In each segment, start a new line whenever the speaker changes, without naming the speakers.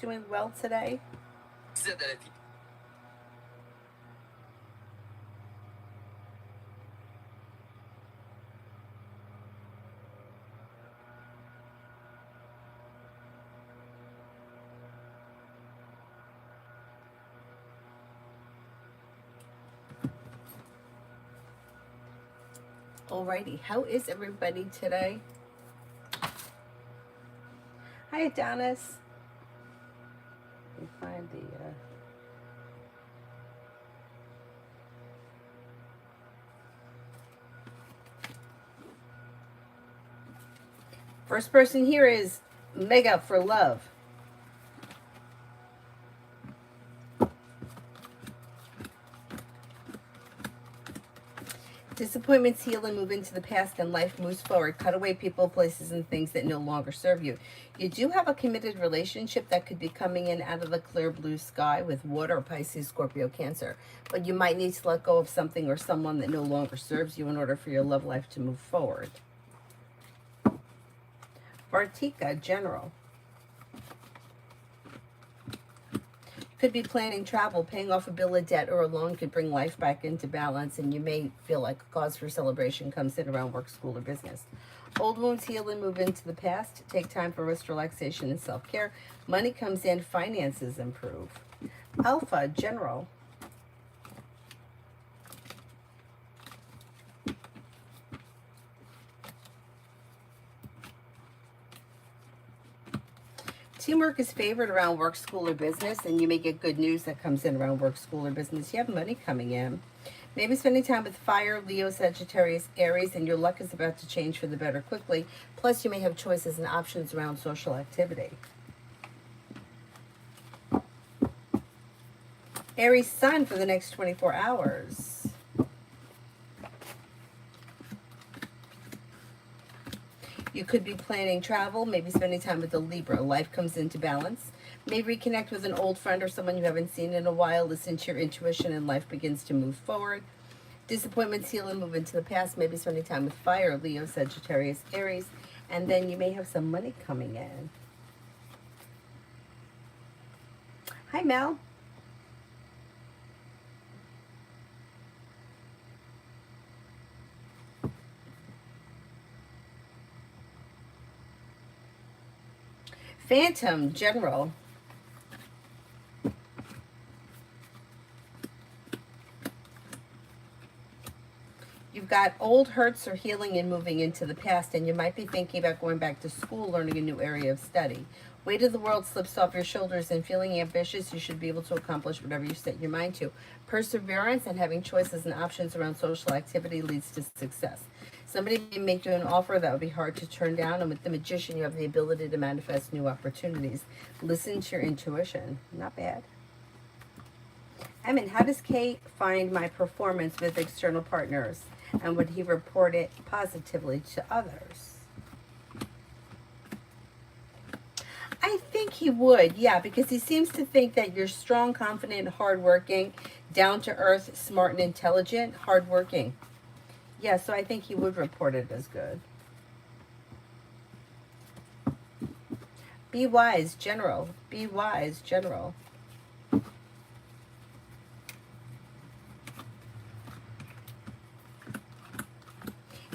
doing well today? Alrighty, how is everybody today? Hi, Adonis. Let me find the. First person here is Mega for Love. Disappointments heal and move into the past, and life moves forward. Cut away people, places, and things that no longer serve you. You do have a committed relationship that could be coming in out of the clear blue sky with water, Pisces, Scorpio, Cancer. But you might need to let go of something or someone that no longer serves you in order for your love life to move forward. Vartika, General. Could be planning travel, paying off a bill of debt or a loan could bring life back into balance, and you may feel like a cause for celebration comes in around work, school, or business. Old wounds heal and move into the past. Take time for rest, relaxation, and self-care. Money comes in, finances improve. Alpha, General. Teamwork is favored around work, school, or business, and you may get good news that comes in around work, school, or business. You have money coming in. Maybe spending time with fire, Leo, Sagittarius, Aries, and your luck is about to change for the better quickly. Plus, you may have choices and options around social activity. Aries sun for the next 24 hours. You could be planning travel, maybe spending time with the Libra. Life comes into balance. Maybe reconnect with an old friend or someone you haven't seen in a while. Listen to your intuition and life begins to move forward. Disappointments heal and move into the past. Maybe spending time with fire, Leo, Sagittarius, Aries. And then you may have some money coming in. Hi, Mel. Phantom, General. You've got old hurts or healing and moving into the past, and you might be thinking about going back to school, learning a new area of study. Weight of the world slips off your shoulders, and feeling ambitious, you should be able to accomplish whatever you set your mind to. Perseverance and having choices and options around social activity leads to success. Somebody may make you an offer that would be hard to turn down, and with the Magician, you have the ability to manifest new opportunities. Listen to your intuition. Not bad. I mean, how does Kate find my performance with external partners? And would he report it positively to others? I think he would, yeah, because he seems to think that you're strong, confident, hardworking, down to earth, smart, and intelligent, hardworking. Yeah, so I think he would report it as good. Be wise, General. Be wise, General.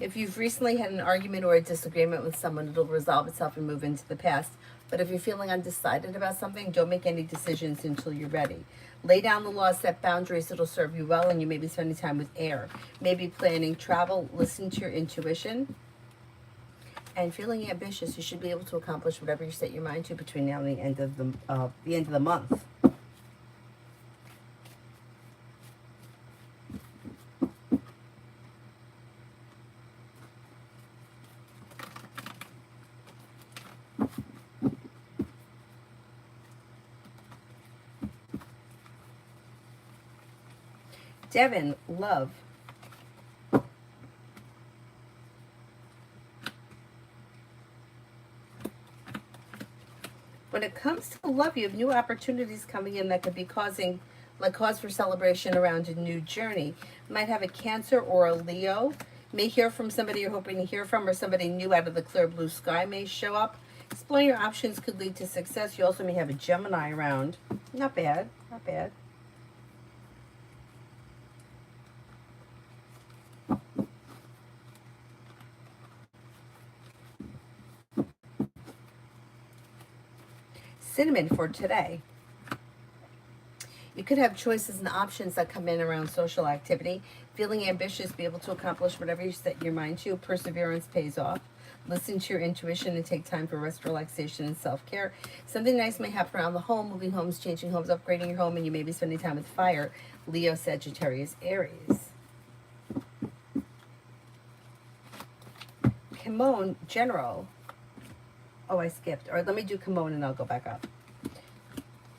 If you've recently had an argument or a disagreement with someone, it'll resolve itself and move into the past. But if you're feeling undecided about something, don't make any decisions until you're ready. Lay down the law, set boundaries, it'll serve you well, and you may be spending time with air. Maybe planning travel, listen to your intuition. And feeling ambitious, you should be able to accomplish whatever you set your mind to between now and the end of the month. Devin, love. When it comes to love, you have new opportunities coming in that could be cause for celebration around a new journey. You might have a Cancer or a Leo. May hear from somebody you're hoping to hear from, or somebody new out of the clear blue sky may show up. Exploring your options could lead to success. You also may have a Gemini around. Not bad, not bad. Cinnamon for today. You could have choices and options that come in around social activity. Feeling ambitious, be able to accomplish whatever you set your mind to. Perseverance pays off. Listen to your intuition and take time for rest, relaxation, and self-care. Something nice may happen around the home, moving homes, changing homes, upgrading your home, and you may be spending time with fire. Leo, Sagittarius, Aries. Kimon, general. Oh, I skipped. All right, let me do Kimon and I'll go back up.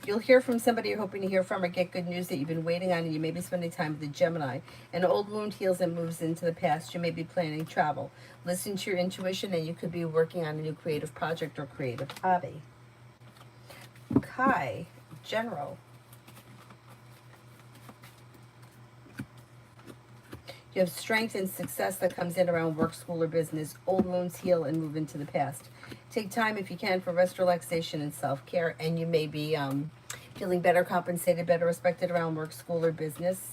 You'll hear from somebody you're hoping to hear from or get good news that you've been waiting on, and you may be spending time with the Gemini. An old wound heals and moves into the past. You may be planning travel. Listen to your intuition, and you could be working on a new creative project or creative hobby. Kai, general. You have strength and success that comes in around work, school, or business. Old wounds heal and move into the past. Take time, if you can, for rest, relaxation, and self-care, and you may be feeling better compensated, better respected around work, school, or business,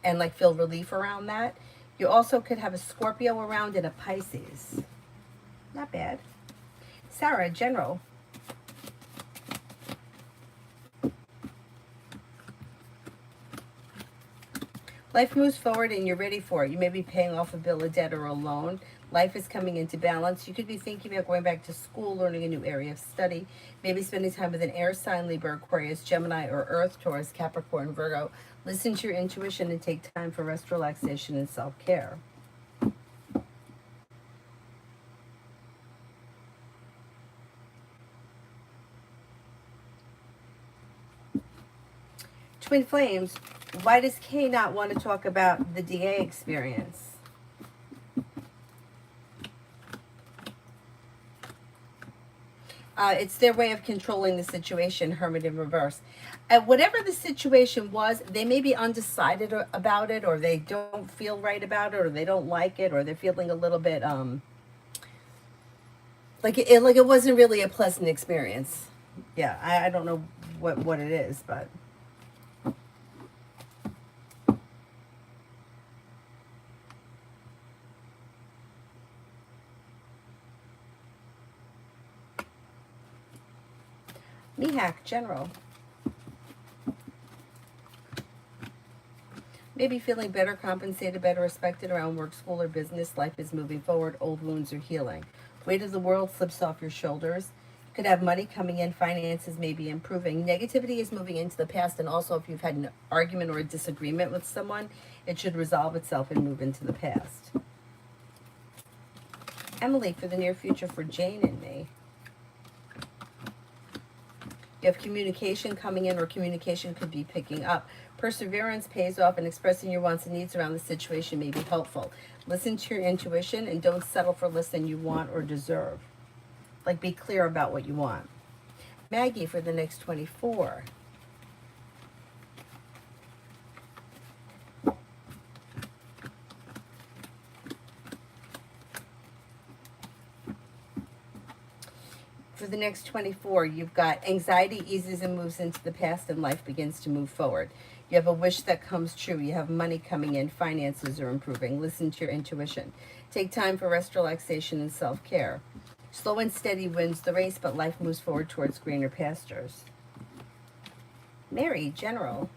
and like feel relief around that. You also could have a Scorpio around and a Pisces. Not bad. Sarah, general. Life moves forward and you're ready for it. You may be paying off a bill, a debt, or a loan. Life is coming into balance. You could be thinking about going back to school, learning a new area of study, maybe spending time with an air sign, Libra, Aquarius, Gemini, or Earth, Taurus, Capricorn, Virgo. Listen to your intuition and take time for rest, relaxation, and self-care. Twin Flames, why does Kay not want to talk about the DA experience? It's their way of controlling the situation, Hermit in reverse. Whatever the situation was, they may be undecided about it, or they don't feel right about it, or they don't like it, or they're feeling a little bit like it wasn't really a pleasant experience. Yeah, I don't know what it is, but Mihak, general. Maybe feeling better compensated, better respected around work, school, or business. Life is moving forward. Old wounds are healing. Weight of the world slips off your shoulders. You could have money coming in. Finances may be improving. Negativity is moving into the past. And also, if you've had an argument or a disagreement with someone, it should resolve itself and move into the past. Emily, for the near future for Jane and me. You have communication coming in, or communication could be picking up. Perseverance pays off, and expressing your wants and needs around the situation may be helpful. Listen to your intuition and don't settle for less than you want or deserve. Like, be clear about what you want. Maggie, for the next 24. For the next 24, you've got anxiety eases and moves into the past, and life begins to move forward. You have a wish that comes true. You have money coming in. Finances are improving. Listen to your intuition. Take time for rest, relaxation, and self-care. Slow and steady wins the race, but life moves forward towards greener pastures. Mary, general.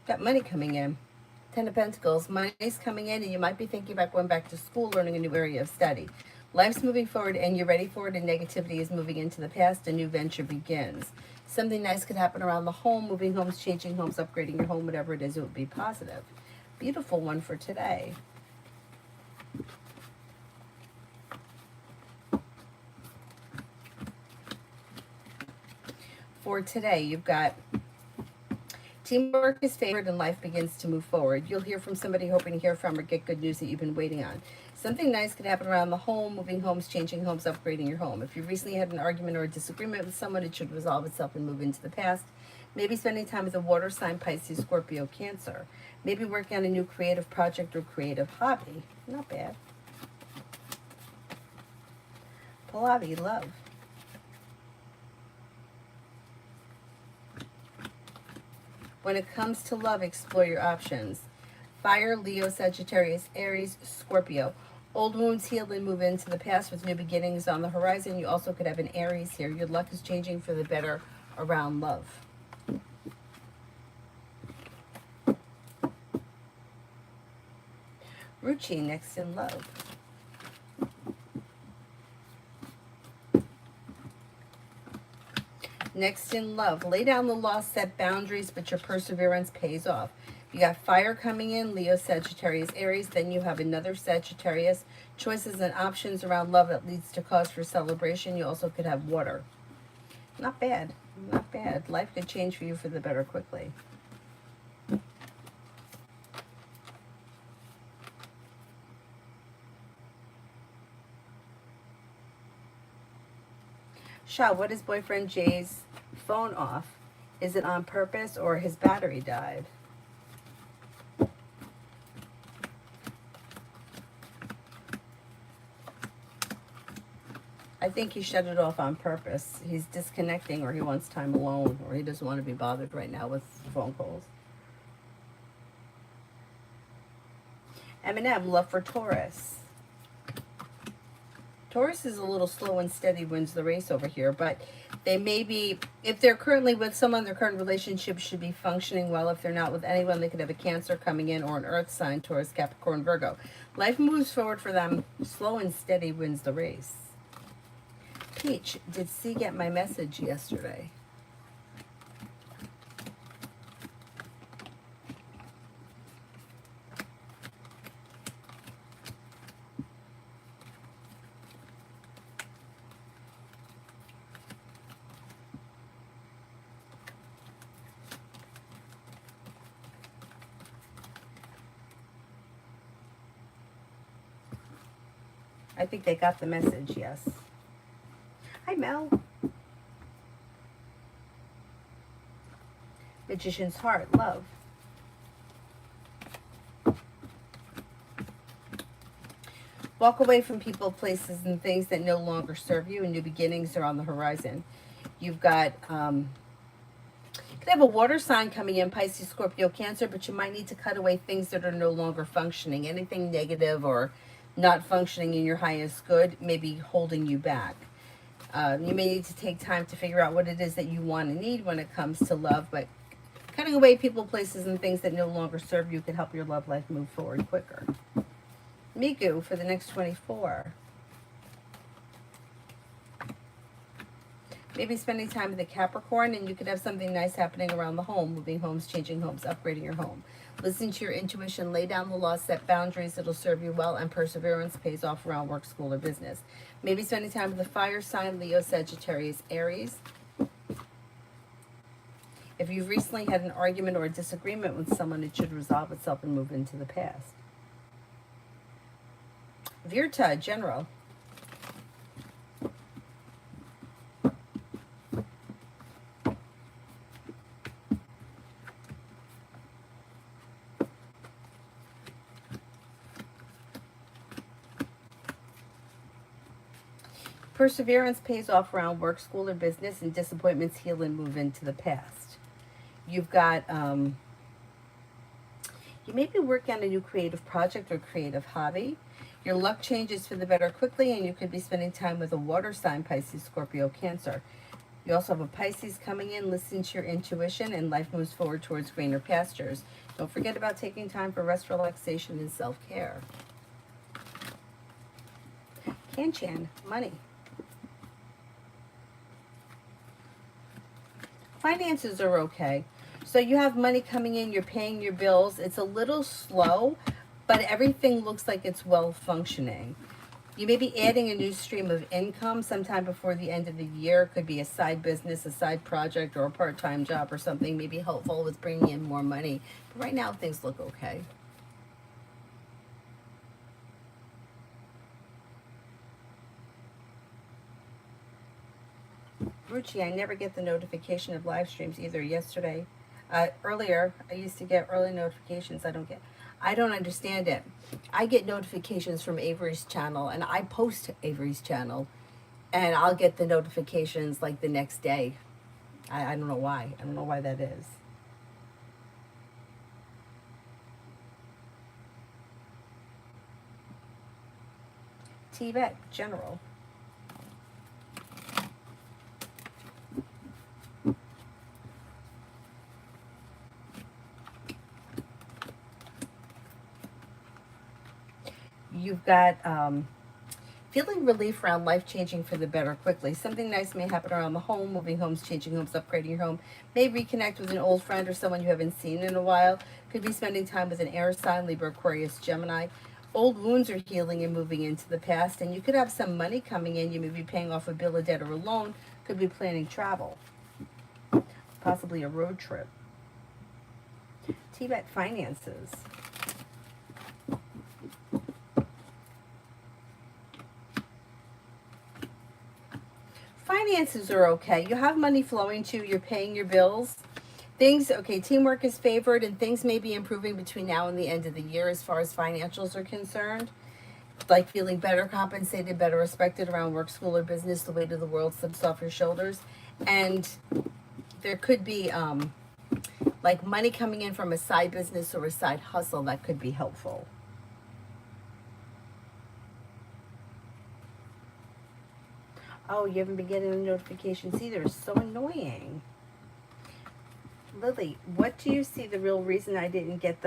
Got money coming in. Ten of Pentacles. Money's coming in, and you might be thinking about going back to school, learning a new area of study. Life's moving forward, and you're ready for it, and negativity is moving into the past. A new venture begins. Something nice could happen around the home, moving homes, changing homes, upgrading your home, whatever it is, it would be positive. Beautiful one for today. For today, you've got teamwork is favored and life begins to move forward. You'll hear from somebody hoping to hear from or get good news that you've been waiting on. Something nice could happen around the home, moving homes, changing homes, upgrading your home. If you recently had an argument or a disagreement with someone, it should resolve itself and move into the past. Maybe spending time with a water sign, Pisces, Scorpio, Cancer. Maybe working on a new creative project or creative hobby. Not bad. Pallavi, love. When it comes to love, explore your options. Fire, Leo, Sagittarius, Aries, Scorpio. Old wounds healed and move into the past with new beginnings on the horizon. You also could have an Aries here. Your luck is changing for the better around love. Ruchi, next in love. Next in love, lay down the law, set boundaries, but your perseverance pays off. You got fire coming in, Leo, Sagittarius, Aries. Then you have another Sagittarius. Choices and options around love that leads to cause for celebration. You also could have water. Not bad. Not bad. Life could change for you for the better quickly. Shah, what is boyfriend Jay's phone off? Is it on purpose or his battery died? I think he shut it off on purpose. He's disconnecting, or he wants time alone, or he doesn't want to be bothered right now with phone calls. Eminem, love for Taurus. Taurus is a little slow and steady, wins the race over here, but they may be, if they're currently with someone, their current relationship should be functioning well. If they're not with anyone, they could have a Cancer coming in or an Earth sign, Taurus, Capricorn, Virgo. Life moves forward for them. Slow and steady wins the race. Peach, did C get my message yesterday? I think they got the message, yes. Hi, Mel. Magician's heart, love. Walk away from people, places, and things that no longer serve you, and new beginnings are on the horizon. You've got, you could have a water sign coming in, Pisces, Scorpio, Cancer, but you might need to cut away things that are no longer functioning. Anything negative or not functioning in your highest good may be holding you back. You may need to take time to figure out what it is that you want and need when it comes to love, but cutting away people, places, and things that no longer serve you can help your love life move forward quicker. Migu for the next 24. Maybe spending time with a Capricorn, and you could have something nice happening around the home, moving homes, changing homes, upgrading your home. Listen to your intuition, lay down the law, set boundaries, it'll serve you well, and perseverance pays off around work, school, or business. Maybe spending time with a fire sign, Leo, Sagittarius, Aries. If you've recently had an argument or a disagreement with someone, it should resolve itself and move into the past. Virta, general. Perseverance pays off around work, school, or business, and disappointments heal and move into the past. You've got, you may be working on a new creative project or creative hobby. Your luck changes for the better quickly, and you could be spending time with a water sign, Pisces, Scorpio, Cancer. You also have a Pisces coming in. Listen to your intuition, and life moves forward towards greener pastures. Don't forget about taking time for rest, relaxation, and self-care. Kanchan, money. Finances are okay. So you have money coming in, you're paying your bills. It's a little slow, but everything looks like it's well functioning. You may be adding a new stream of income sometime before the end of the year. It could be a side business, a side project, or a part-time job or something, maybe helpful with bringing in more money. But right now, things look okay. Ruchi, I never get the notification of live streams either. Yesterday, earlier, I used to get early notifications. I don't understand it. I get notifications from Avery's channel, and I post to Avery's channel, and I'll get the notifications like the next day. I don't know why. I don't know why that is. Tibet General. You've got feeling relief around life changing for the better quickly. Something nice may happen around the home, moving homes, changing homes, upgrading your home. May reconnect with an old friend or someone you haven't seen in a while. Could be spending time with an air sign, Libra, Aquarius, Gemini. Old wounds are healing and moving into the past, and you could have some money coming in. You may be paying off a bill, a debt, or a loan. Could be planning travel, possibly a road trip. Tibet finances. Finances are okay. You have money flowing to you. You're paying your bills. Things, okay, teamwork is favored, and things may be improving between now and the end of the year as far as financials are concerned. Like feeling better compensated, better respected around work, school, or business. The weight of the world slips off your shoulders. And there could be like money coming in from a side business or a side hustle that could be helpful. Oh, you haven't been getting the notifications either. It's so annoying. Lily, what do you see the real reason I didn't get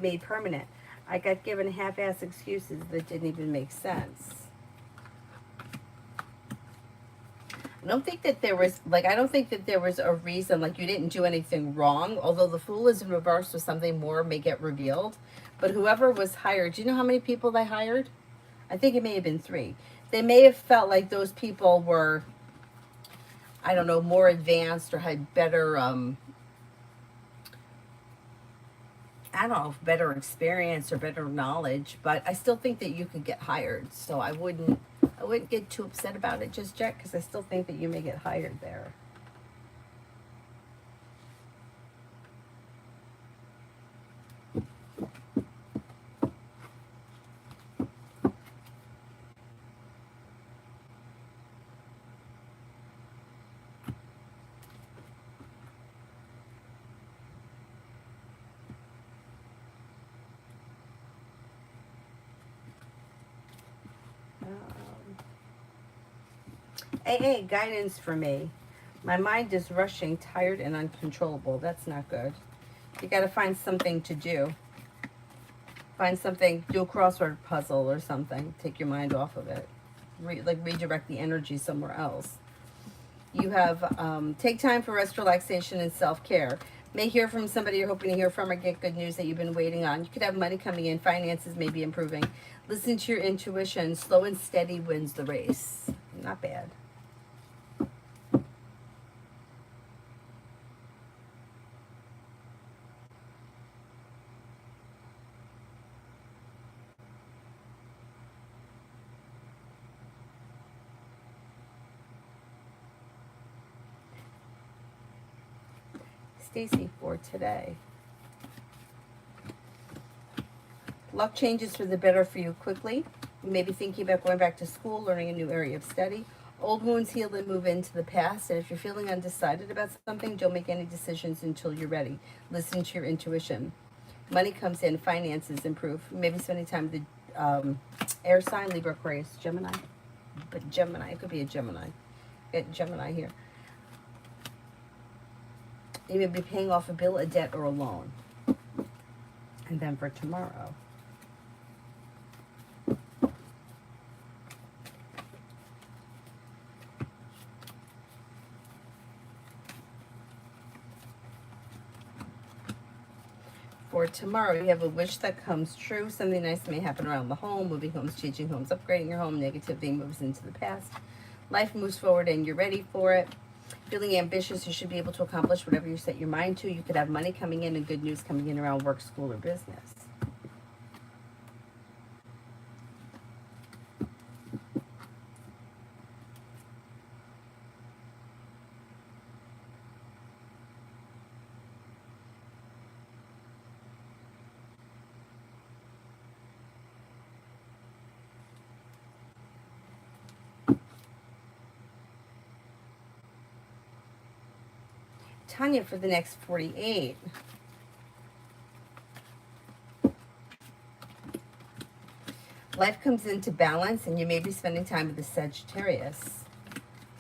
made permanent? I got given half-ass excuses that didn't even make sense. I don't think that there was a reason, like you didn't do anything wrong, although the Fool is in reverse, so something more may get revealed. But whoever was hired, do you know how many people they hired? I think it may have been 3. They may have felt like those people were, I don't know, more advanced or had better, I don't know, better experience or better knowledge, but I still think that you could get hired. So I wouldn't get too upset about it just yet, because I still think that you may get hired there. AA guidance for me. My mind is rushing, tired, and uncontrollable. That's not good. You got to find something to do. Find something, do a crossword puzzle or something. Take your mind off of it. Redirect the energy somewhere else. You have take time for rest, relaxation, and self-care. May hear from somebody you're hoping to hear from or get good news that you've been waiting on. You could have money coming in. Finances may be improving. Listen to your intuition. Slow and steady wins the race. Not bad. Stacy for today. Luck changes for the better for you quickly. You may be thinking about going back to school, learning a new area of study. Old wounds heal and move into the past. And if you're feeling undecided about something, don't make any decisions until you're ready. Listen to your intuition. Money comes in, finances improve. Maybe spending time with the air sign, Libra, Aquarius, Gemini. But Gemini, it could be a Gemini. Get Gemini here. You may be paying off a bill, a debt, or a loan. And then for tomorrow. For tomorrow, you have a wish that comes true. Something nice may happen around the home, moving homes, changing homes, upgrading your home. Negativity moves into the past. Life moves forward and you're ready for it. Feeling ambitious, you should be able to accomplish whatever you set your mind to. You could have money coming in and good news coming in around work, school, or business. Tanya for the next 48. Life comes into balance and you may be spending time with the Sagittarius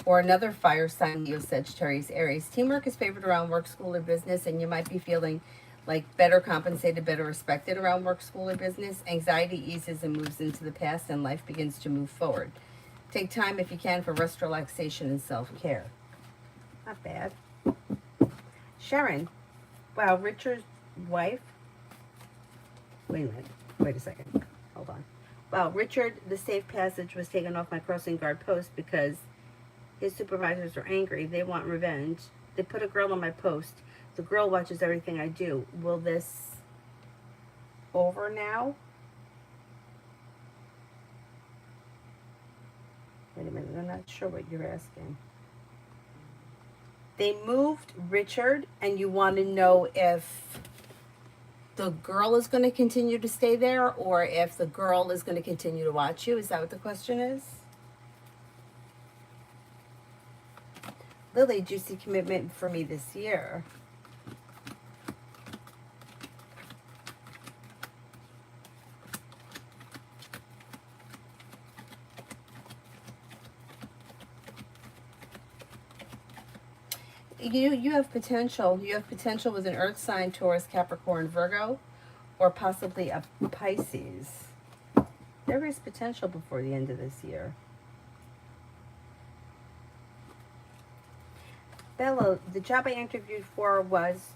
or another fire sign, Leo, Sagittarius, Aries. Teamwork is favored around work, school, or business, and you might be feeling like better compensated, better respected around work, school, or business. Anxiety eases and moves into the past, and life begins to move forward. Take time if you can for rest, relaxation, and self-care. Not bad. Sharon. Wow, Richard's wife. Wait a minute. Wait a second. Hold on. Wow, Richard, the safe passage was taken off my crossing guard post because his supervisors are angry. They want revenge. They put a girl on my post. The girl watches everything I do. Will this over now? Wait a minute. I'm not sure what you're asking. They moved Richard, and you want to know if the girl is going to continue to stay there or if the girl is going to continue to watch you. Is that what the question is? Lily, juicy commitment for me this year. You have potential. You have potential with an earth sign, Taurus, Capricorn, Virgo, or possibly a Pisces. There is potential before the end of this year. Bella, the job I interviewed for was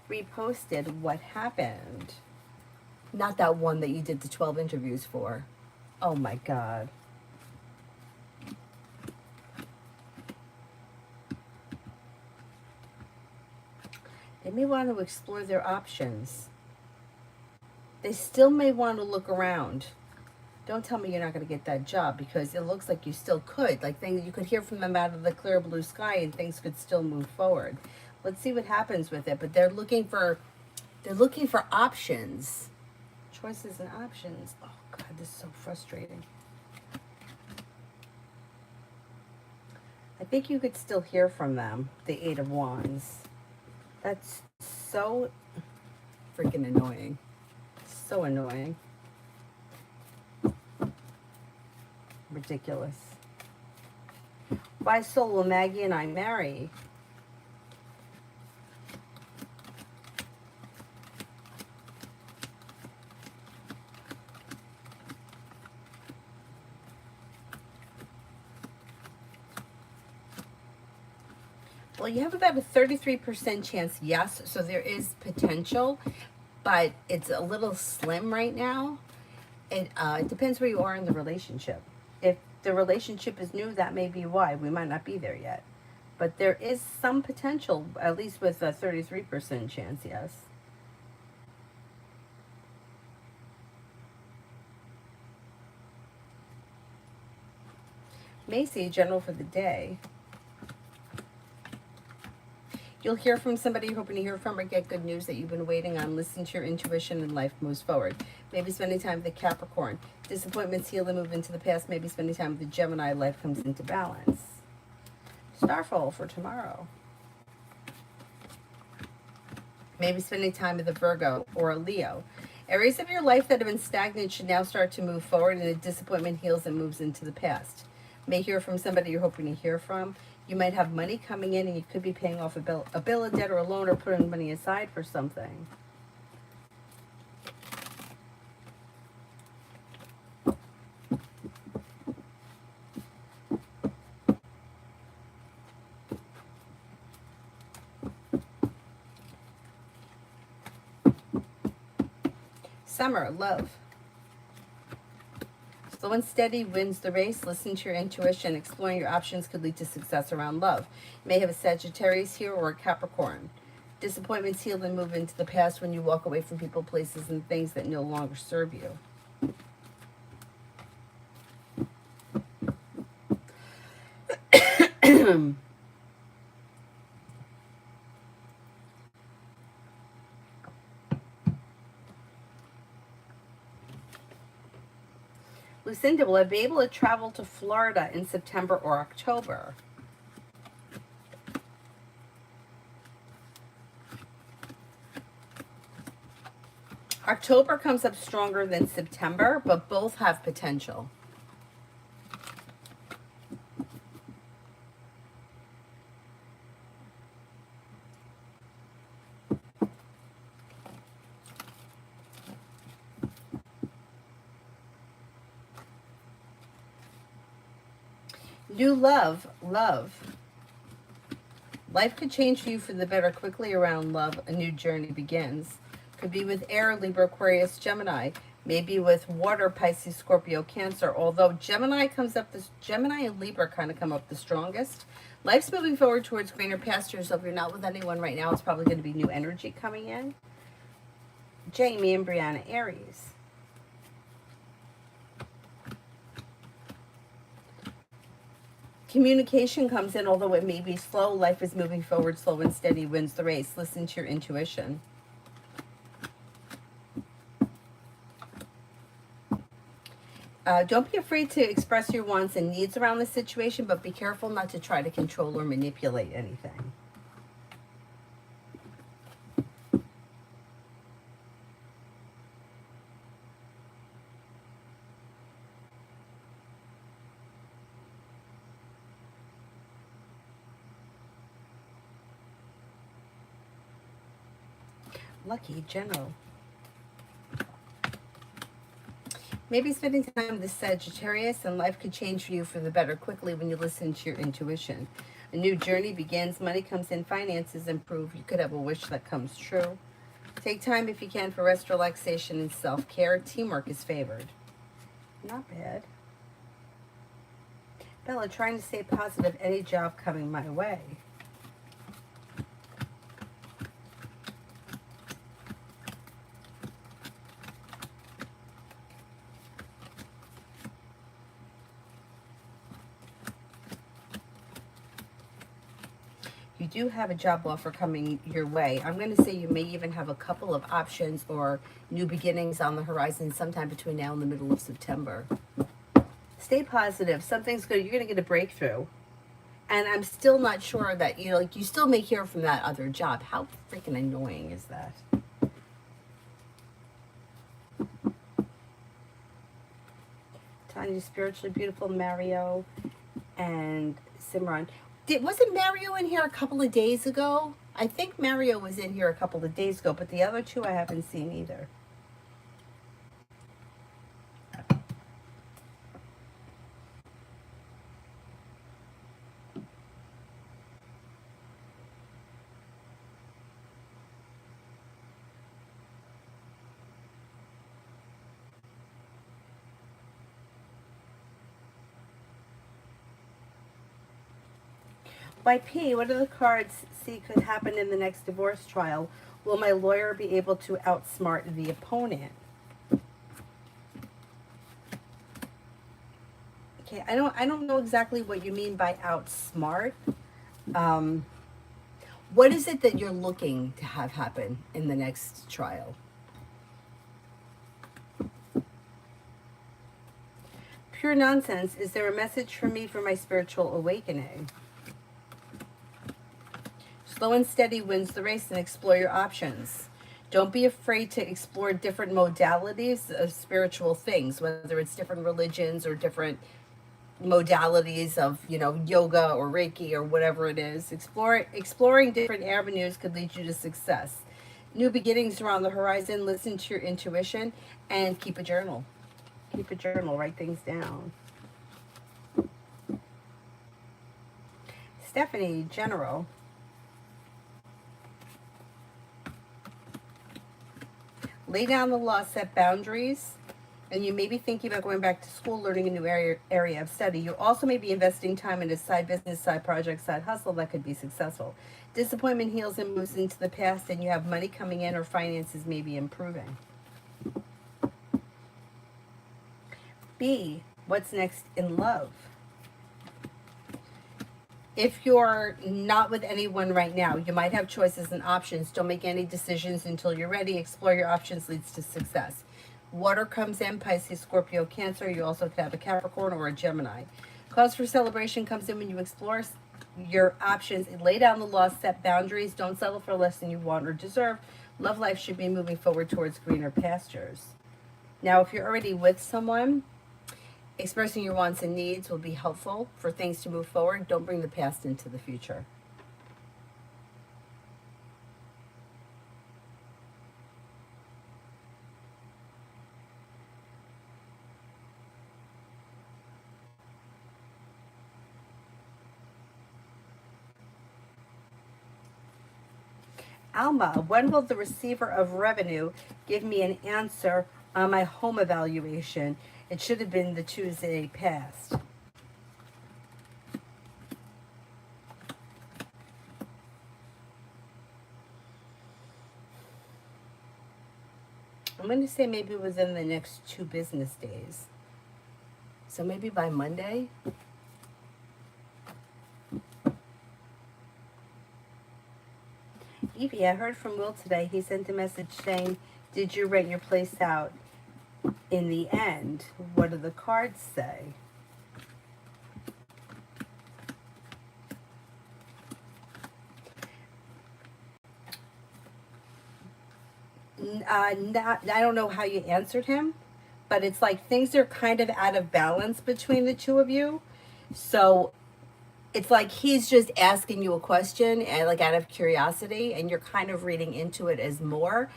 reposted. What happened? Not that one that you did the 12 interviews for. Oh my God. They may want to explore their options. They still may want to look around. Don't tell me you're not going to get that job, because it looks like you still could. Like things, you could hear from them out of the clear blue sky and things could still move forward. Let's see what happens with it. But they're looking for options. Choices and options. Oh God, this is so frustrating. I think you could still hear from them. The Eight of Wands. That's so freaking annoying. So annoying. Ridiculous. Why soul will Maggie and I marry? Well, you have about a 33% chance, yes. So there is potential, but it's a little slim right now. It depends where you are in the relationship. If the relationship is new, that may be why. We might not be there yet. But there is some potential, at least with a 33% chance, yes. Macy, general for the day. You'll hear from somebody you're hoping to hear from or get good news that you've been waiting on. Listen to your intuition and life moves forward. Maybe spending time with the Capricorn. Disappointments heal and move into the past. Maybe spending time with the Gemini. Life comes into balance. Starfall for tomorrow. Maybe spending time with a Virgo or a Leo. Areas of your life that have been stagnant should now start to move forward, and the disappointment heals and moves into the past. May hear from somebody you're hoping to hear from. You might have money coming in, and you could be paying off a bill, a debt, or a loan, or putting money aside for something. Summer, love. Slow and steady wins the race. Listen to your intuition. Exploring your options could lead to success around love. You may have a Sagittarius here or a Capricorn. Disappointments heal and move into the past when you walk away from people, places, and things that no longer serve you. Lucinda, will I be able to travel to Florida in September or October? October comes up stronger than September, but both have potential. New love, love. Life could change for you for the better quickly around love. A new journey begins. Could be with air, Libra, Aquarius, Gemini. Maybe with water, Pisces, Scorpio, Cancer. Although Gemini and Libra kind of come up the strongest. Life's moving forward towards greener pastures. So if you're not with anyone right now, it's probably going to be new energy coming in. Jamie and Brianna, Aries. Communication comes in, although it may be slow. Life is moving forward, slow and steady wins the race. Listen to your intuition. Don't be afraid to express your wants and needs around the situation, but be careful not to try to control or manipulate anything. Lucky General. Maybe spending time with Sagittarius, and life could change for you for the better quickly when you listen to your intuition. A new journey begins. Money comes in. Finances improve. You could have a wish that comes true. Take time if you can for rest, relaxation, and self-care. Teamwork is favored. Not bad. Bella, trying to stay positive. Any job coming my way. You do have a job offer coming your way. I'm going to say you may even have a couple of options or new beginnings on the horizon sometime between now and the middle of September. Stay positive. Something's good. You're going to get a breakthrough. And I'm still not sure that, you still may hear from that other job. How freaking annoying is that? Tanya, spiritually beautiful, Mario and Simran. Wasn't Mario in here a couple of days ago? I think Mario was in here a couple of days ago, but the other two I haven't seen either. By P, what do the cards see could happen in the next divorce trial? Will my lawyer be able to outsmart the opponent? Okay, I don't know exactly what you mean by outsmart. What is it that you're looking to have happen in the next trial? Pure nonsense. Is there a message for me for my spiritual awakening? Slow and steady wins the race, and explore your options. Don't be afraid to explore different modalities of spiritual things, whether it's different religions or different modalities of, yoga or Reiki or whatever it is. Exploring different avenues could lead you to success. New beginnings are on the horizon. Listen to your intuition and keep a journal. Keep a journal. Write things down. Stephanie, General. Lay down the law, set boundaries, and you may be thinking about going back to school, learning a new area of study. You also may be investing time in a side business, side project, side hustle that could be successful. Disappointment heals and moves into the past, and you have money coming in or finances may be improving. B, what's next in love? If you're not with anyone right now, you might have choices and options. Don't make any decisions until you're ready. Explore your options leads to success. Water comes in, Pisces, Scorpio, Cancer. You also could have a Capricorn or a Gemini. Cause for celebration comes in when you explore your options. Lay down the law, set boundaries. Don't settle for less than you want or deserve. Love life should be moving forward towards greener pastures. Now, if you're already with someone, expressing your wants and needs will be helpful for things to move forward. Don't bring the past into the future. Alma, when will the receiver of revenue give me an answer on my home evaluation? It should have been the Tuesday past. I'm going to say maybe within the next 2 business days. So maybe by Monday. Evie, I heard from Will today. He sent a message saying, did you rent your place out in the end? What do the cards say? I don't know how you answered him, but it's like things are kind of out of balance between the two of you. So it's like he's just asking you a question and like out of curiosity, and you're kind of reading into it as more.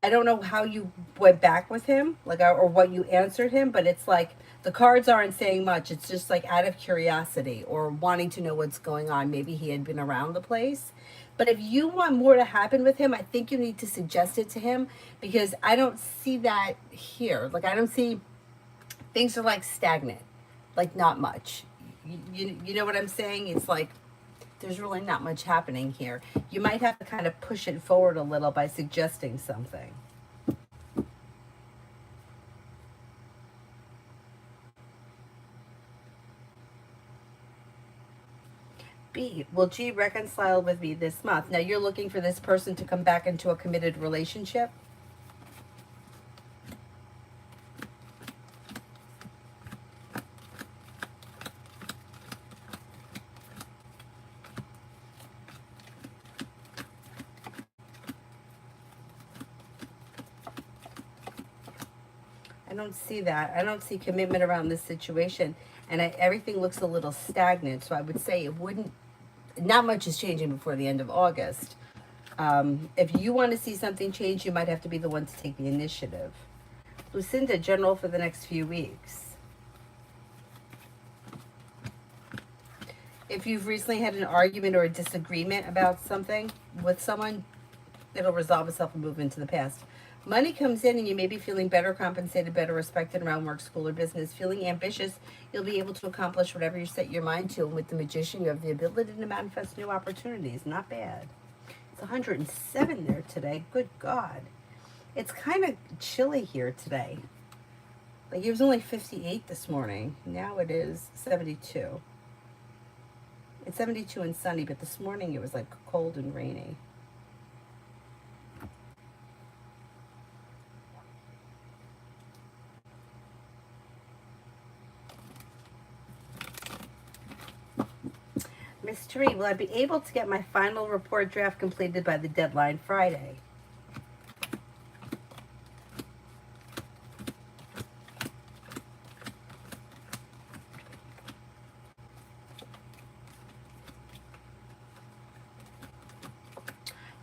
I don't know how you went back with him, like, or what you answered him, but it's like the cards aren't saying much. It's just like out of curiosity or wanting to know what's going on. Maybe he had been around the place. But if you want more to happen with him, I think you need to suggest it to him, because I don't see that here. Like, I don't see, things are like stagnant, like not much. You know what I'm saying? It's like there's really not much happening here. You might have to kind of push it forward a little by suggesting something. B, will G reconcile with me this month? Now you're looking for this person to come back into a committed relationship. I don't see that. I don't see commitment around this situation. And everything looks a little stagnant. So I would say it wouldn't, not much is changing before the end of August. If you want to see something change, you might have to be the one to take the initiative. Lucinda, general for the next few weeks. If you've recently had an argument or a disagreement about something with someone, it'll resolve itself and move into the past. Money comes in and you may be feeling better compensated, better respected around work, school, or business. Feeling ambitious, you'll be able to accomplish whatever you set your mind to. And with the Magician, you have the ability to manifest new opportunities. Not bad. It's 107 there today. Good God. It's kind of chilly here today. Like, it was only 58 this morning. Now it is 72. It's 72 and sunny, but this morning it was like cold and rainy. Mystery, will I be able to get my final report draft completed by the deadline Friday?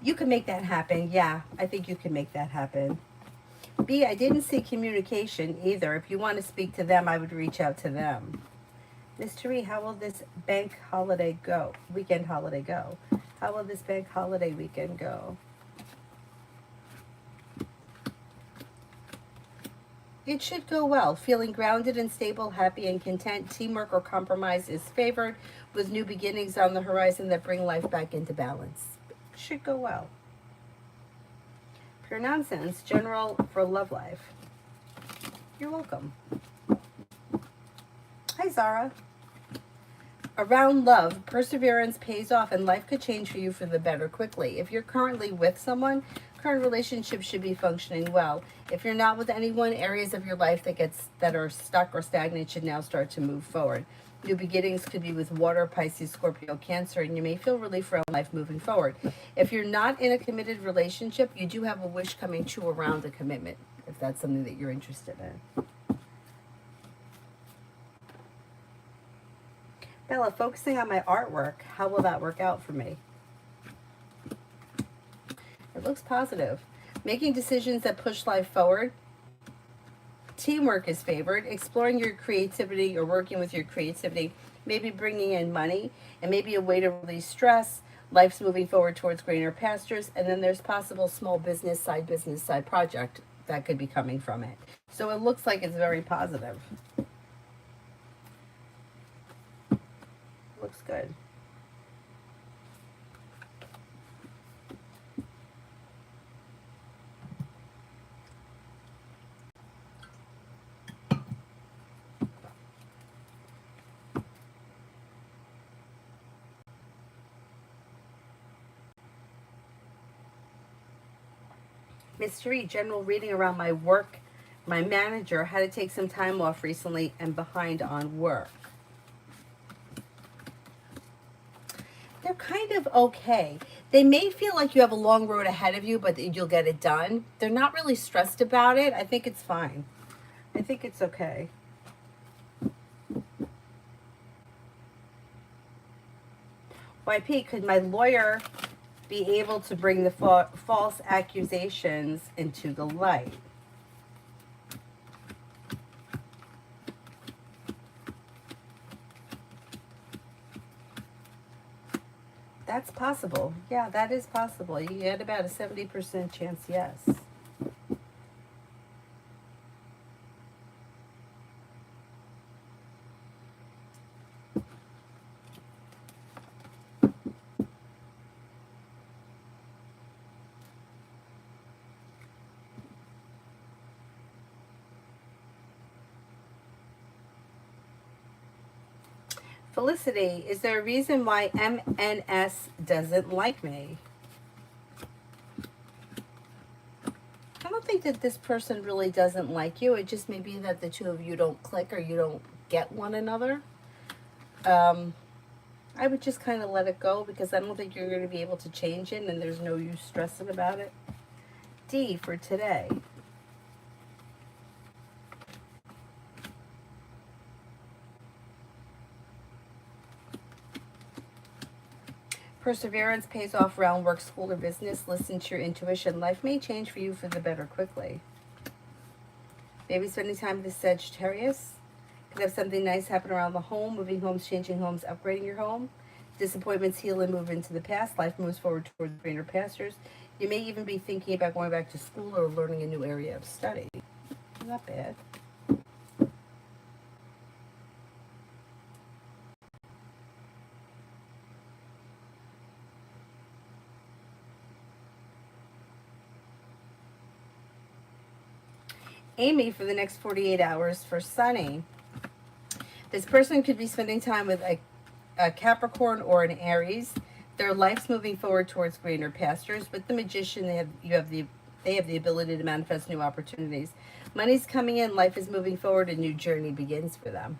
You can make that happen. Yeah, I think you can make that happen. B, I didn't see communication either. If you want to speak to them, I would reach out to them. Mystery, how will this bank holiday go? Weekend holiday go? How will this bank holiday weekend go? It should go well. Feeling grounded and stable, happy and content. Teamwork or compromise is favored, with new beginnings on the horizon that bring life back into balance. Should go well. Pure nonsense, general for love life. You're welcome. Hi, Zara. Around love, perseverance pays off and life could change for you for the better quickly. If you're currently with someone, current relationships should be functioning well. If you're not with anyone, areas of your life that are stuck or stagnant should now start to move forward. New beginnings could be with water, Pisces, Scorpio, Cancer, and you may feel relief around life moving forward. If you're not in a committed relationship, you do have a wish coming true around a commitment, if that's something that you're interested in. Bella, focusing on my artwork, how will that work out for me? It looks positive. Making decisions that push life forward. Teamwork is favored. Exploring your creativity or working with your creativity, maybe bringing in money and maybe a way to release stress. Life's moving forward towards greener pastures. And then there's possible small business, side project that could be coming from it. So it looks like it's very positive. Looks good. Mystery, general reading around my work. My manager had to take some time off recently and behind on work. They're kind of okay. They may feel like you have a long road ahead of you, but you'll get it done. They're not really stressed about it. I think it's fine. I think it's okay. YP, could my lawyer be able to bring the false accusations into the light? That's possible. Yeah, that is possible. You get about a 70% chance, yes. Felicity, is there a reason why MNS doesn't like me? I don't think that this person really doesn't like you. It just may be that the two of you don't click or you don't get one another. I would just kind of let it go because I don't think you're going to be able to change it and there's no use stressing about it. D for today. Perseverance pays off around work, school, or business. Listen to your intuition. Life may change for you for the better quickly. Maybe spending time with the Sagittarius. Could have something nice happen around the home. Moving homes, changing homes, upgrading your home. Disappointments heal and move into the past. Life moves forward towards greener pastures. You may even be thinking about going back to school or learning a new area of study. Not bad. Amy, for the next 48 hours for Sunny. This person could be spending time with a Capricorn or an Aries. Their life's moving forward towards greener pastures. With the Magician, they have the ability to manifest new opportunities. Money's coming in, life is moving forward, a new journey begins for them.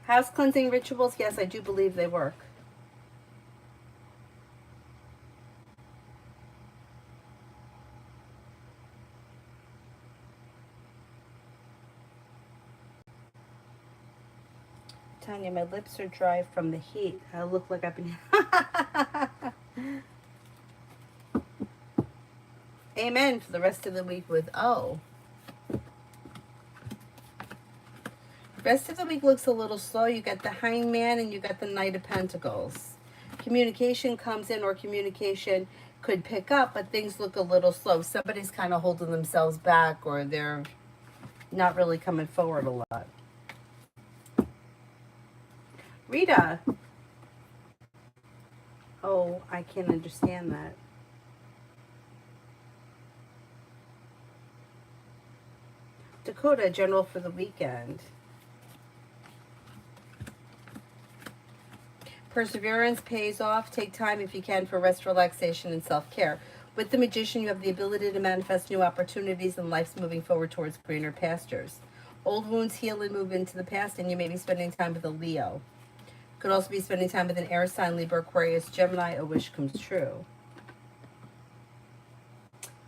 House cleansing rituals, yes, I do believe they work. Tanya, my lips are dry from the heat. I look like I've been... Amen for the rest of the week with O. Rest of the week looks a little slow. You got the Hangman and you got the Knight of Pentacles. Communication comes in, or communication could pick up, but things look a little slow. Somebody's kind of holding themselves back, or they're not really coming forward a lot. Rita. Oh, I can't understand that. Dakota, general for the weekend. Perseverance pays off. Take time if you can for rest, relaxation, and self-care. With the Magician, you have the ability to manifest new opportunities and life's moving forward towards greener pastures. Old wounds heal and move into the past, and you may be spending time with a Leo. Could also be spending time with an air sign, Libra, Aquarius, Gemini. A wish comes true.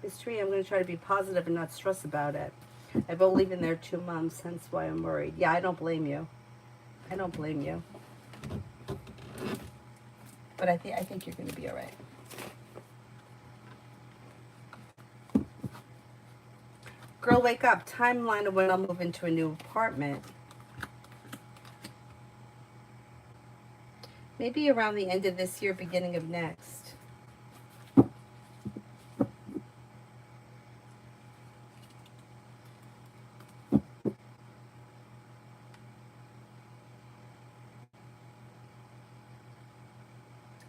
Mystery, I'm going to try to be positive and not stress about it. I've only been there 2 months, hence why I'm worried. Yeah, I don't blame you. I don't blame you. But I think you're going to be all right. Girl, wake up. Timeline of when I'll move into a new apartment. Maybe around the end of this year, beginning of next.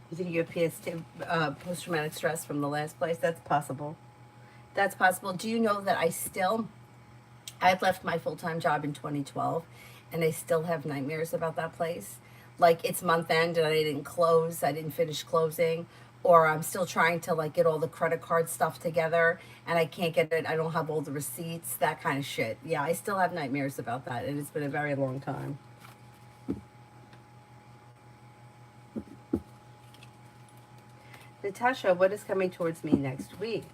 You think you have post-traumatic stress from the last place? That's possible. That's possible. Do you know that I had left my full-time job in 2012, and I still have nightmares about that place? Like, it's month end and I didn't finish closing, or I'm still trying to like get all the credit card stuff together and I can't get it. I don't have all the receipts, that kind of shit. Yeah, I still have nightmares about that, and it's been a very long time. Natasha, what is coming towards me next week?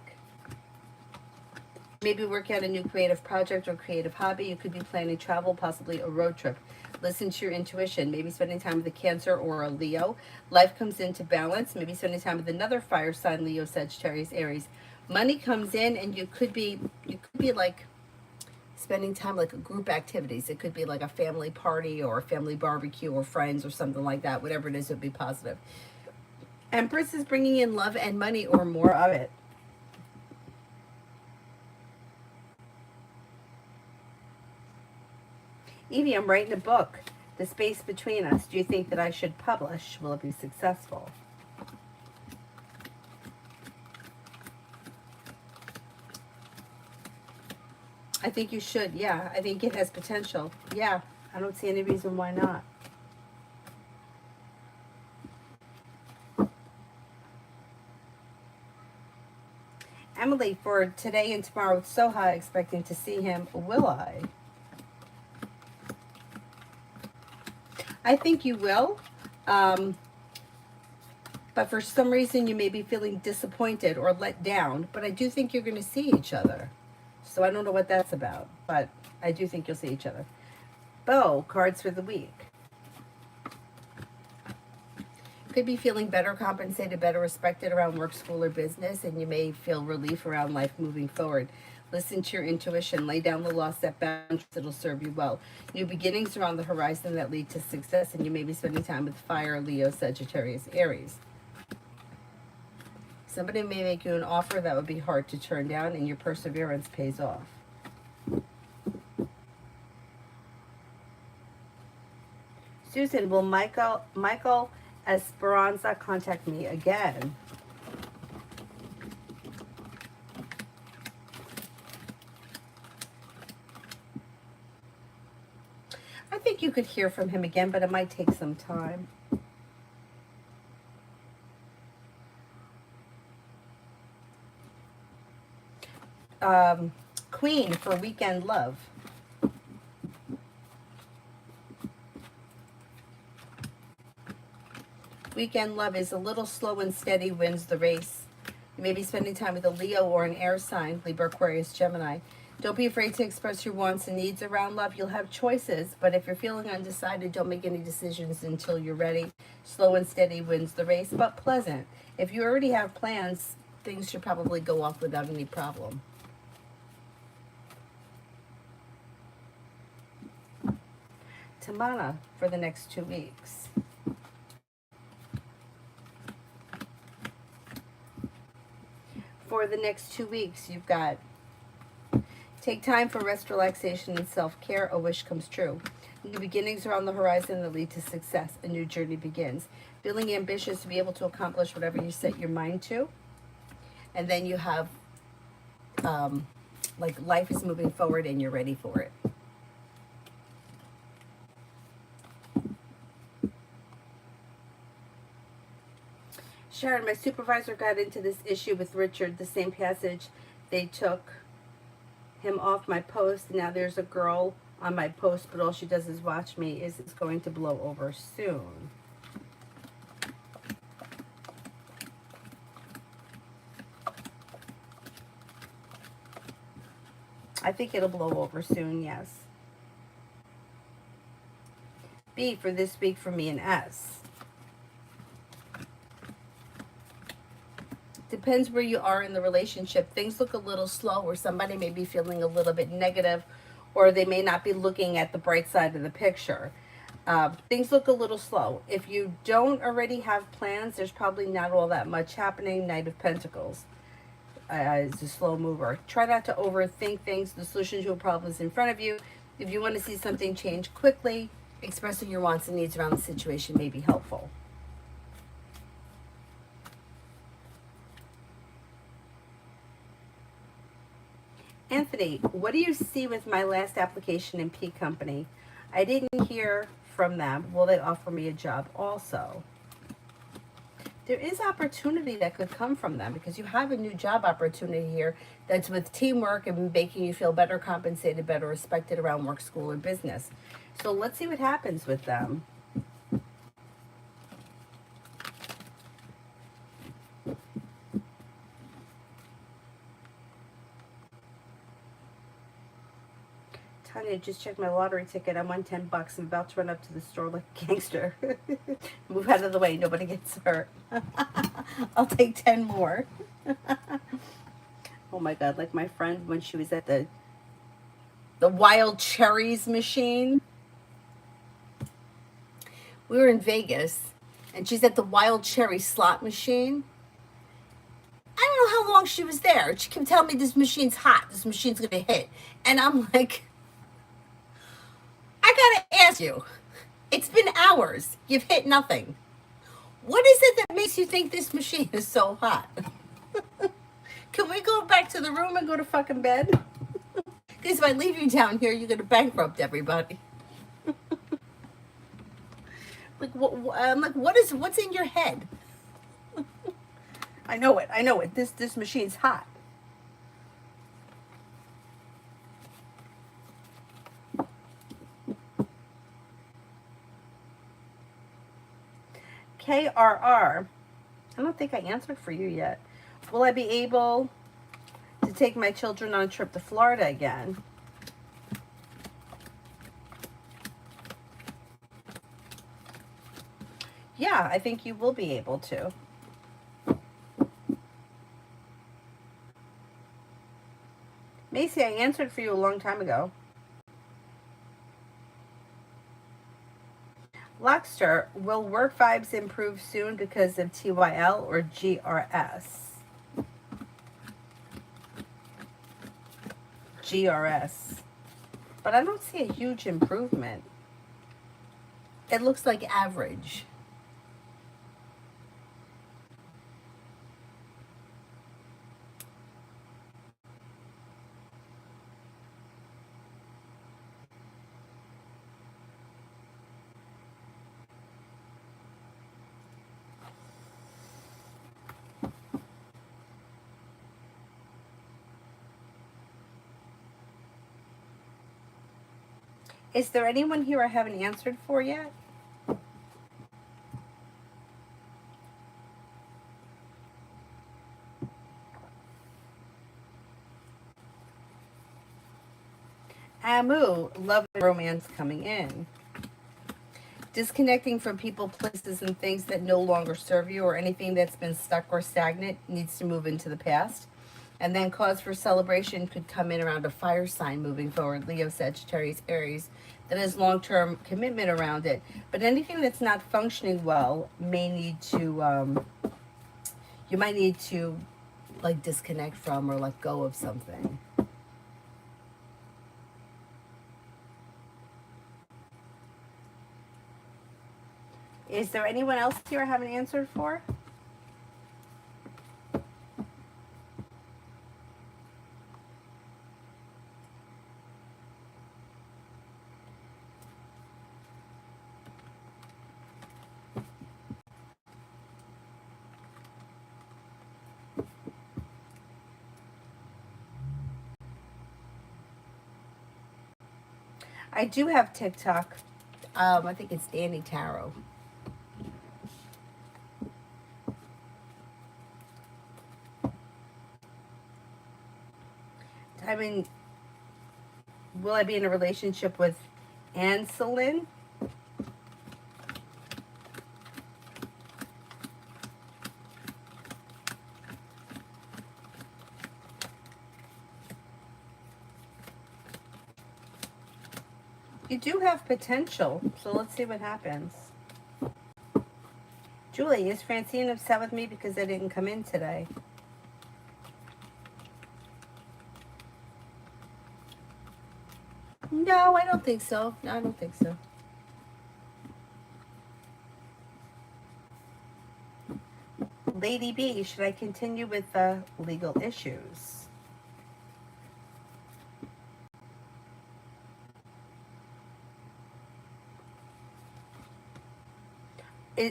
Maybe working on a new creative project or creative hobby. You could be planning travel, possibly a road trip. Listen to your intuition. Maybe spending time with a Cancer or a Leo. Life comes into balance. Maybe spending time with another fire sign, Leo, Sagittarius, Aries. Money comes in, and you could be like spending time like group activities. It could be like a family party or a family barbecue or friends or something like that. Whatever it is, it would be positive. Empress is bringing in love and money or more of it. Evie, I'm writing a book. The Space Between Us. Do you think that I should publish? Will it be successful? I think you should. Yeah, I think it has potential. Yeah, I don't see any reason why not. Emily, for today and tomorrow with Soha, expecting to see him. Will I? I think you will. But for some reason, you may be feeling disappointed or let down. But I do think you're going to see each other. So I don't know what that's about. But I do think you'll see each other. Bo, cards for the week. Could be feeling better compensated, better respected around work, school, or business, and you may feel relief around life moving forward. Listen to your intuition. Lay down the law, set boundaries. It'll serve you well. New beginnings are on the horizon that lead to success, and you may be spending time with fire, Leo, Sagittarius, Aries. Somebody may make you an offer that would be hard to turn down, and your perseverance pays off. Susan, will Michael Esperanza contact me again? I think you could hear from him again, but it might take some time. Queen for weekend love. Weekend love is a little slow and steady, wins the race. You may be spending time with a Leo or an air sign, Libra, Aquarius, Gemini. Don't be afraid to express your wants and needs around love. You'll have choices, but if you're feeling undecided, don't make any decisions until you're ready. Slow and steady wins the race, but pleasant. If you already have plans, things should probably go off without any problem. Tamana for the next 2 weeks. For the next 2 weeks, you've got take time for rest, relaxation, and self-care. A wish comes true. New beginnings are on the horizon that lead to success. A new journey begins. Feeling ambitious to be able to accomplish whatever you set your mind to. And then you have, like, life is moving forward and you're ready for it. Sharon, my supervisor got into this issue with Richard, the same passage. They took him off my post. Now there's a girl on my post, but all she does is watch me. Is it's going to blow over soon? I think it'll blow over soon, yes. B for this week for me and S. Depends where you are in the relationship. Things look a little slow, or somebody may be feeling a little bit negative, or they may not be looking at the bright side of the picture. Things look a little slow. If you don't already have plans, there's probably not all that much happening. Knight of Pentacles is a slow mover. Try not to overthink things. The solution to a problem is in front of you. If you want to see something change quickly, expressing your wants and needs around the situation may be helpful. Anthony, what do you see with my last application in P Company? I didn't hear from them. Will they offer me a job also? There is opportunity that could come from them, because you have a new job opportunity here that's with teamwork and making you feel better compensated, better respected around work, school, or business. So let's see what happens with them. Tanya, just checked my lottery ticket. I'm on $10. I'm about to run up to the store like a gangster. Move out of the way. Nobody gets hurt. I'll take 10 more. Oh my God. Like my friend when she was at the wild cherries machine. We were in Vegas and she's at the wild cherry slot machine. I don't know how long she was there. She kept telling me this machine's hot. This machine's going to hit. And I'm like, I gotta ask you, it's been hours. You've hit nothing. What is it that makes you think this machine is so hot? Can we go back to the room and go to fucking bed? Because if I leave you down here, you're gonna bankrupt everybody. I'm like, what's in your head? I know it. This machine's hot. KRR. I don't think I answered for you yet. Will I be able to take my children on a trip to Florida again? Yeah, I think you will be able to. Macy, I answered for you a long time ago. Lockster, will work vibes improve soon because of TYL or GRS? GRS. But I don't see a huge improvement. It looks like average. Is there anyone here I haven't answered for yet? Amu, love and romance coming in. Disconnecting from people, places, and things that no longer serve you, or anything that's been stuck or stagnant needs to move into the past. And then cause for celebration could come in around a fire sign moving forward, Leo, Sagittarius, Aries, that has long-term commitment around it. But anything that's not functioning well may need to, you might need to like disconnect from or let go of something. Is there anyone else here I haven't answered for? I do have TikTok. I think it's Danny Tarot. I mean, will I be in a relationship with Anselin? You do have potential, so let's see what happens. Julie, is Francine upset with me because I didn't come in today? No, I don't think so. No, I don't think so. Lady B, should I continue with the legal issues?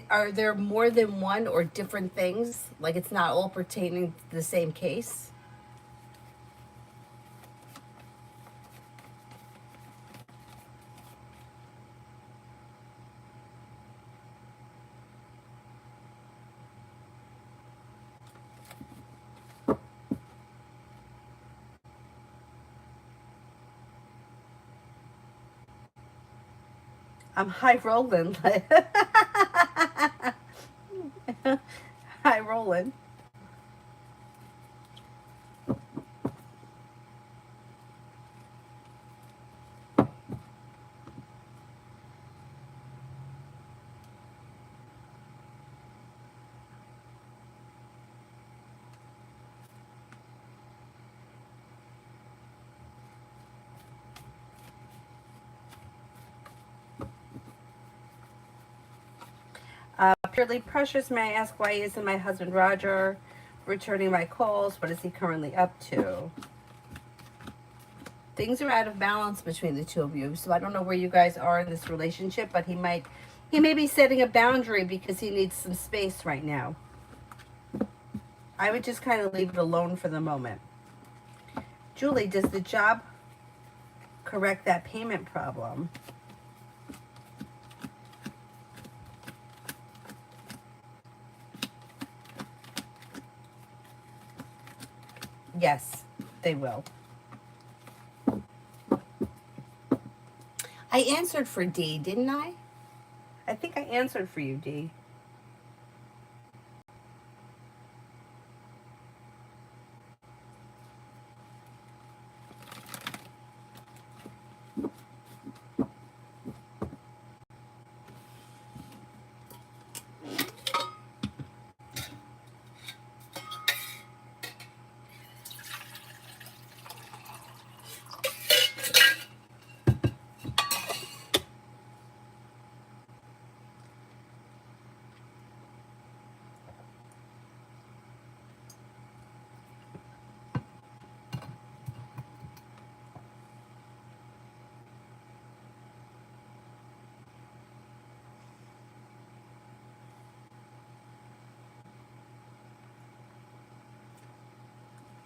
Are there more than one or different things? Like it's not all pertaining to the same case? I'm high rolling. High rolling. Purely precious, may I ask why isn't my husband Roger returning my calls? What is he currently up to? Things are out of balance between the two of you, so I don't know where you guys are in this relationship, but he may be setting a boundary because he needs some space right now. I would just kind of leave it alone for the moment. Julie, does the job correct that payment problem? Yes, they will. I answered for D, didn't I? I think I answered for you, D.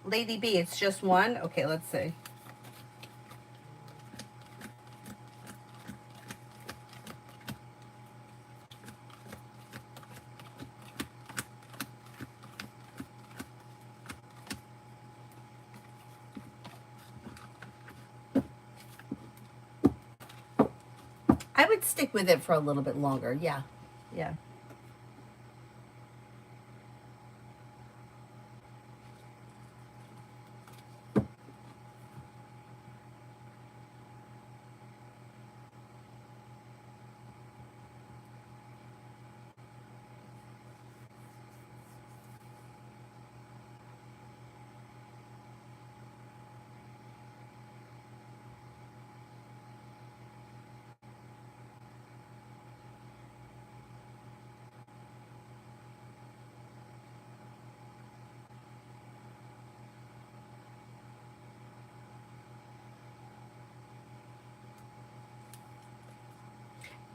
Lady B, it's just one? Okay, let's see. I would stick with it for a little bit longer. Yeah. Yeah.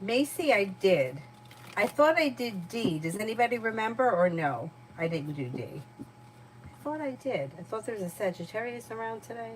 Macy, I did. I thought I did D. Does anybody remember or no? I didn't do D. I thought I did. I thought there was a Sagittarius around today.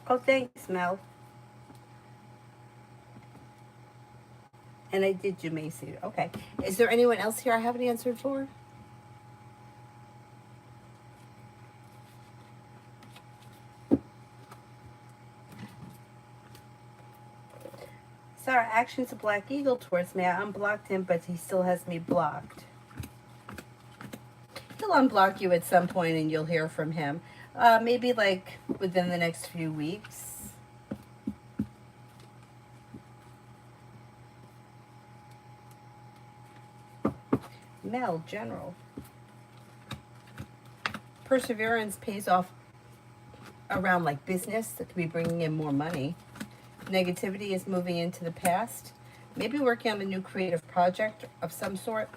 Oh, thanks, Mel. And I did do Macy. Okay. Is there anyone else here I haven't answered for? Sarah, action's a black eagle towards me. I unblocked him, but he still has me blocked. He'll unblock you at some point and you'll hear from him. Maybe like within the next few weeks. Mel, general. Perseverance pays off around like business that could be bringing in more money. Negativity is moving into the past. Maybe working on a new creative project of some sort.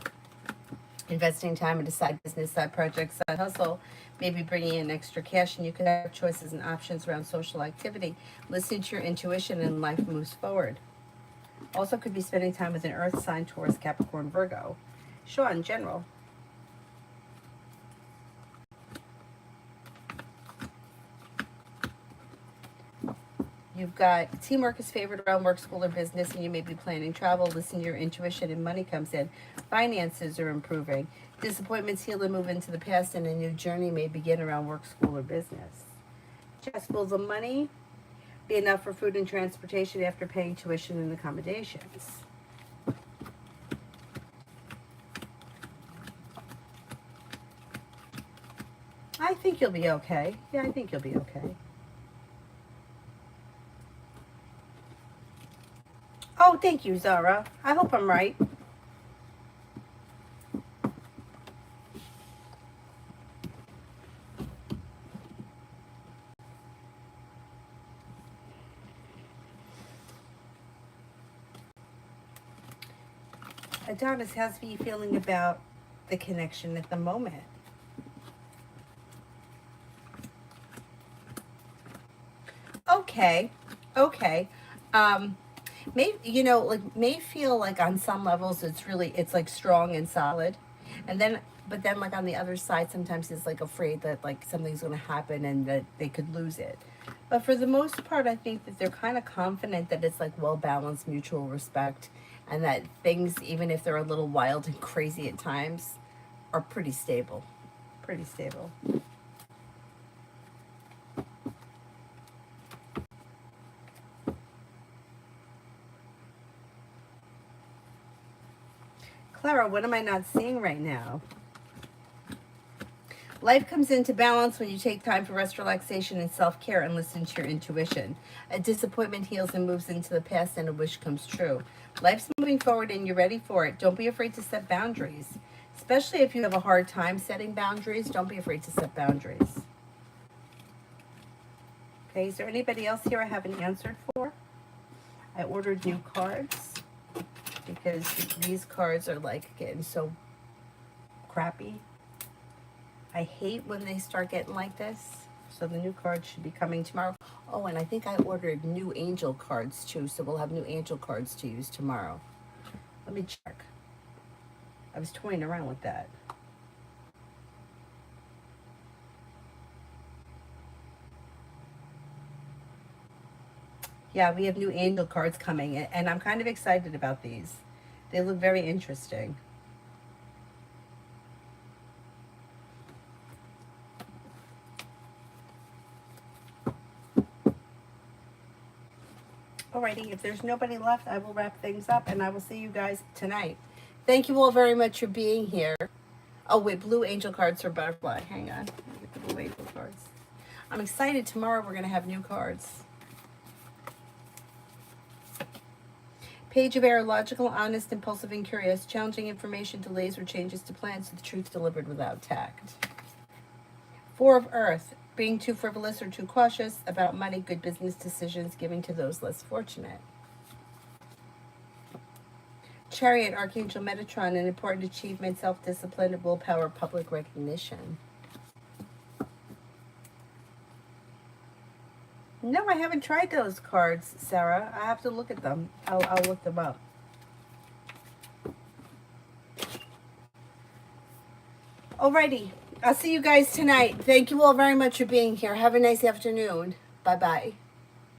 Investing time into side business, side project, side hustle. Maybe bringing in extra cash, and you could have choices and options around social activity. Listen to your intuition and life moves forward. Also could be spending time with an earth sign, Taurus, Capricorn, Virgo. Sean, general. You've got teamwork is favored around work, school, or business, and you may be planning travel. Listen to your intuition and money comes in. Finances are improving. Disappointments heal and move into the past, and a new journey may begin around work, school, or business. Just will the money be enough for food and transportation after paying tuition and accommodations? I think you'll be okay. Yeah, I think you'll be okay. Oh, thank you, Zara. I hope I'm right. Adonis, how's he feeling about the connection at the moment? Okay, okay. May may feel like on some levels it's like strong and solid, and then but then like on the other side sometimes he's like afraid that like something's going to happen and that they could lose it. But for the most part, I think that they're kind of confident that it's like well balanced mutual respect, and that things, even if they're a little wild and crazy at times, are pretty stable. Pretty stable. Clara, what am I not seeing right now? Life comes into balance when you take time for rest, relaxation, and self-care and listen to your intuition. A disappointment heals and moves into the past, and a wish comes true. Life's moving forward and you're ready for it. Don't be afraid to set boundaries. Especially if you have a hard time setting boundaries, don't be afraid to set boundaries. Okay, is there anybody else here I haven't answered for? I ordered new cards because these cards are like getting so crappy. I hate when they start getting like this. So the new cards should be coming tomorrow. Oh, and I think I ordered new angel cards too. So we'll have new angel cards to use tomorrow. Let me check. I was toying around with that. Yeah, we have new angel cards coming, and I'm kind of excited about these. They look very interesting. Alrighty, if there's nobody left, I will wrap things up, and I will see you guys tonight. Thank you all very much for being here. Oh, wait, blue angel cards for butterfly. Hang on. Let me get the blue angel cards. I'm excited. Tomorrow we're going to have new cards. Page of Air, logical, honest, impulsive, and curious. Challenging information, delays, or changes to plans, the truth delivered without tact. Four of Earth, being too frivolous or too cautious about money, good business decisions, giving to those less fortunate. Chariot, Archangel Metatron, an important achievement, self-discipline, willpower, public recognition. No, I haven't tried those cards, Sarah. I have to look at them. I'll look them up. Alrighty. I'll see you guys tonight. Thank you all very much for being here. Have a nice afternoon. Bye-bye.